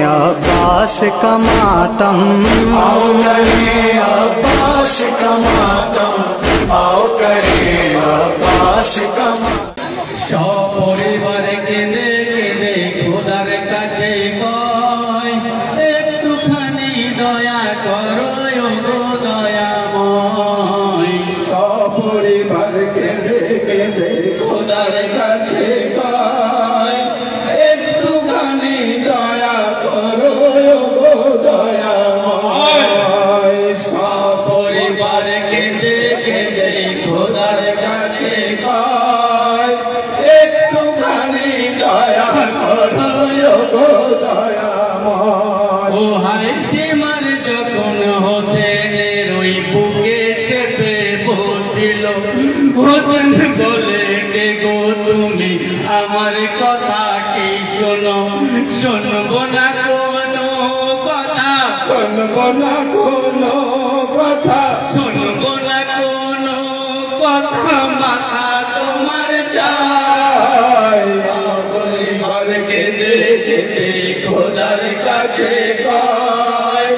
अब्बास का मातम, आओ करें अब्बास का मातम, आओ करें अब्बास का मातम। सपरिवार केंदे केंदे খোদার কাছে কয় একটুখানি দয়া করো গো দয়াময়। সপরিবার কেঁদে কেঁদে খোদার কাছে কয় একটুখানি দয়া করো গো দয়াময়। সপরিবার কেঁদে কেঁদে খোদার কাছে কয় একটুখানি দয়া করো গো দয়াময়। ও হাই সীমার যখন হোসেনের ওই বুকে চেপে বসছিল, হোসেন বলে কে গো তুমি আমার কথা কি শোনো, শুনবো না কোনো কথা, শুনবো না কোনো কথা, শুনবো না কোনো কথা, মাথা তোমার চাই। পরিবার কেঁদে কেঁদে খোদার কাছে কয়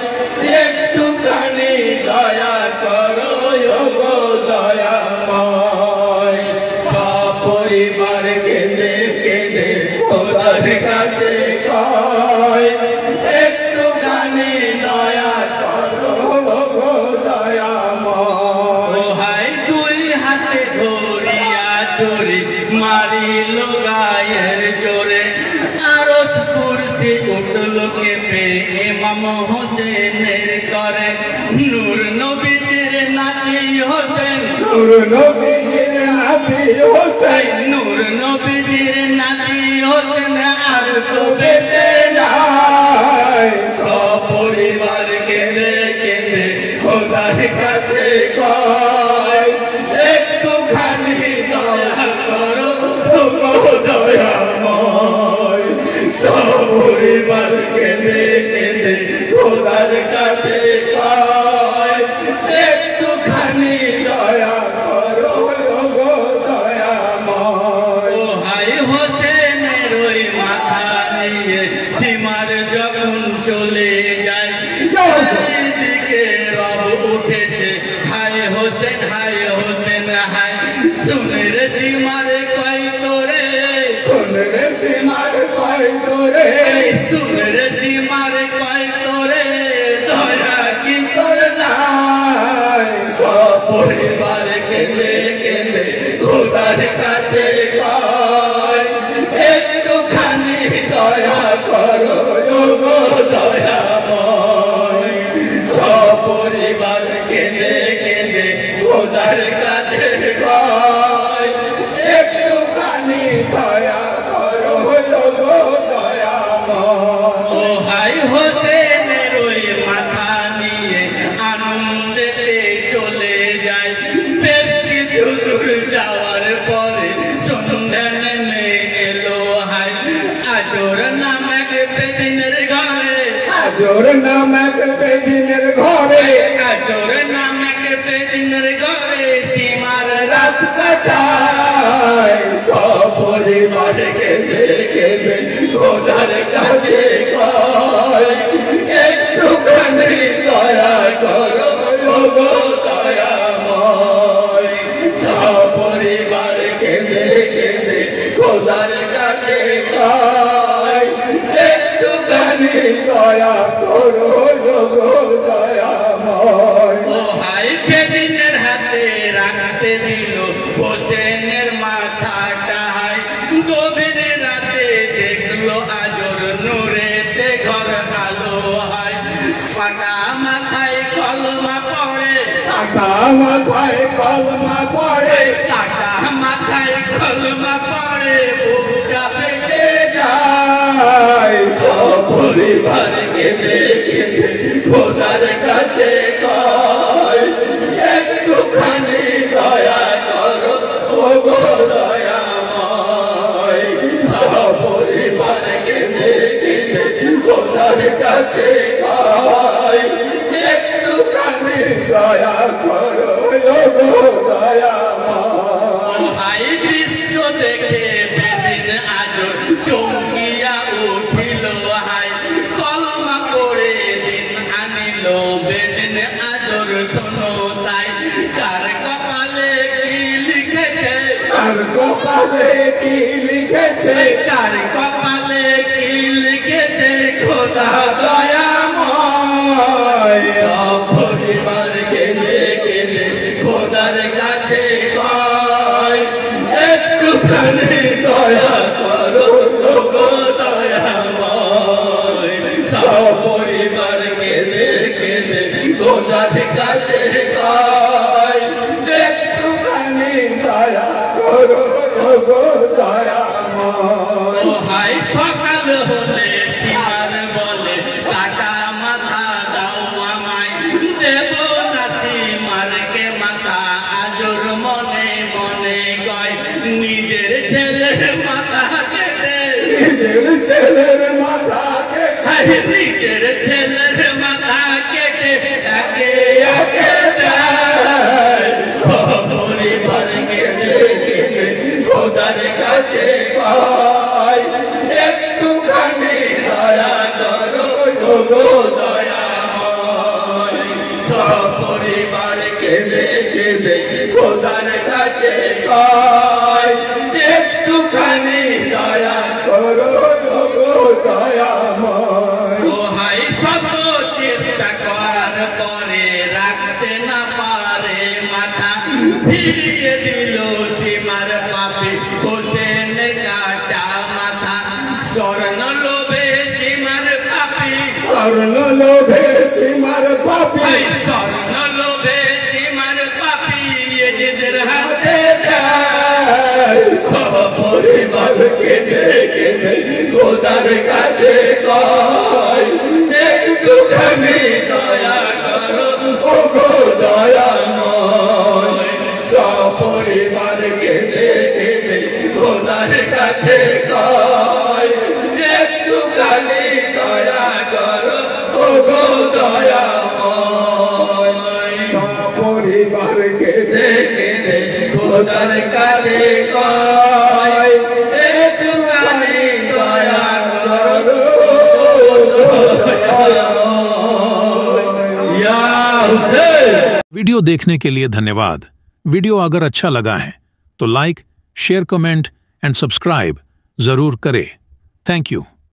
একটুখানি দয়া করো গো দয়াময়। সপরিবার কেঁদে কেঁদে খোদার কাছে কয় একটুখানি দয়া করো গো দয়াময়। ও হাই দুই হাতে ধরিয়া চোরে মারিল গায়ের জোরে, আরশ কুরসি উঠল কেঁপে ইমাম হোসেনের করে। নূর নবীজির নাতি হোসেন, নূর নবীজির নাতি হোসেন, নূর নবীজির নাতি হোসেন আর তো বেঁচে নাই। সপরিবার কেঁদে কেঁদে খোদার কাছে কয় একটুখানি দয়া করো গো দয়াময়। সপরিবার কেঁদে কেঁদে খোদার কাছে কয় একটুখানি দয়া করো গো দয়াময়। ও হাই হোসেনের ওই মাথা নিয়ে সীমার যখন চলে যায়, দিকে রব উঠেছে হায় হোসেন হায় হোসেন হায়। শুনে রে সীমার কয় তোরে, শুনে রে সীমার কয় তোরে, শুনে রে সীমার কয় তোরে, দয়া কি তোর নাই। সপরিবার কেঁদে কেঁদে খোদার কাছে কয় একটুখানি দয়া করো গো দয়াময়। সপরিবার কেঁদে কেঁদে খোদার কাছে কয় একটুখানি দয়া করো গো দয়াময়। ও হাই হোসেনের ওই মাথা নিয়ে আনন্দেতে চলে যায়। বেশ কিছু দূর যাওয়ার পরে সন্ধ্যা নেমে এলো হাই আজর নামক বেদিনের ঘরে, আজর নামক বেদিনের ঘরে, আজর নামক বেদিনের ঘরে সীমার রাত কাটায়। সপরিবার কেঁদে কেঁদে খোদার কাছে কয় একটুখানি দয়া করো গো দয়াময়। সপরিবার কেঁদে কেঁদে খোদার কাছে কয় একটুখানি দয়া করো গো দয়াময়। ও হাই বেদিনের হাতে রাখতে দিল হোসেনের মাথাটা হাই। গভীর রাতে দেখলো আজর নূরেতে ঘর আলো হাই। পাকা মাথায় কলমা পড়ে, পাকা মাথায় কলমা পড়ে, পাকা মাথায় কলমা পড়ে, বুকটা ফেটে যায়। সপরিবার কেঁদে কেঁদে খোদার কাছে কয় একটুখানি দয়া করো গো দয়াময়। সপরিবার কেঁদে কেঁদে খোদার কাছে কয় একটুখানি দয়া করো গো দয়াময়। হাই দৃশ্য দেখে বেদিন আজর চমকিয়া উঠিল হাই। কপালে কি লিখেছে, কার কপালে কি লিখেছে খোদা দয়াময়। পরিবার কেঁদে কেঁদে খোদার কাছে কয়, একটুখানি দয়া করো গো দয়াময়। সপরিবার কেঁদে কেঁদে খোদার কাছে কয়, একটুখানি দয়া করো গো দয়াময়। হাই সকাল হলে সীমার বলে কাটা মাথা দাও আমায়, দেব না সীমারকে মাথা আজর মনে মনে গয়। নিজের ছেলের মাথা কেটে, নিজের ছেলের মাথা কেটে, নিজের ছেলের মাথা কেটে একে একে দেয়। সপরিবার কেঁদে কেঁদে খোদার কাছে পায়, একটুখানি দয়া করো গো দয়াময়। সপরিবার কেঁদে কেঁদে খোদার কাছে পায়, একটুখানি দয়া করো গো দয়াময়। দোহাই শত চেষ্টা করার পরে রাখতে না পারে মাথা, ফিরিয়ে দিল সীমার পাপি হোসেনের কাটা মাথা। স্বর্ণ লোভে সীমার পাপি, স্বর্ণ লোভে সীমার পাপি, স্বর্ণ লোভে সীমার পাপি এদের হাতে দেয়। সপরিবার কেঁদে কেঁদে খোদার কাছে কয়, একটুখানি দয়া করো গো দয়াময়। সপরিবার কেঁদে কেঁদে খোদার কাছে কয়, একটুখানি দয়া করো গো দয়াময়। সপরিবার কেঁদে কেঁদে খোদার কাছে কয়, একটুখানি দয়া করো গো দয়াময়। ইয়া হুসैन। वीडियो देखने के लिए धन्यवाद। वीडियो अगर अच्छा लगा है तो like, share, comment and subscribe जरूर करें। Thank you.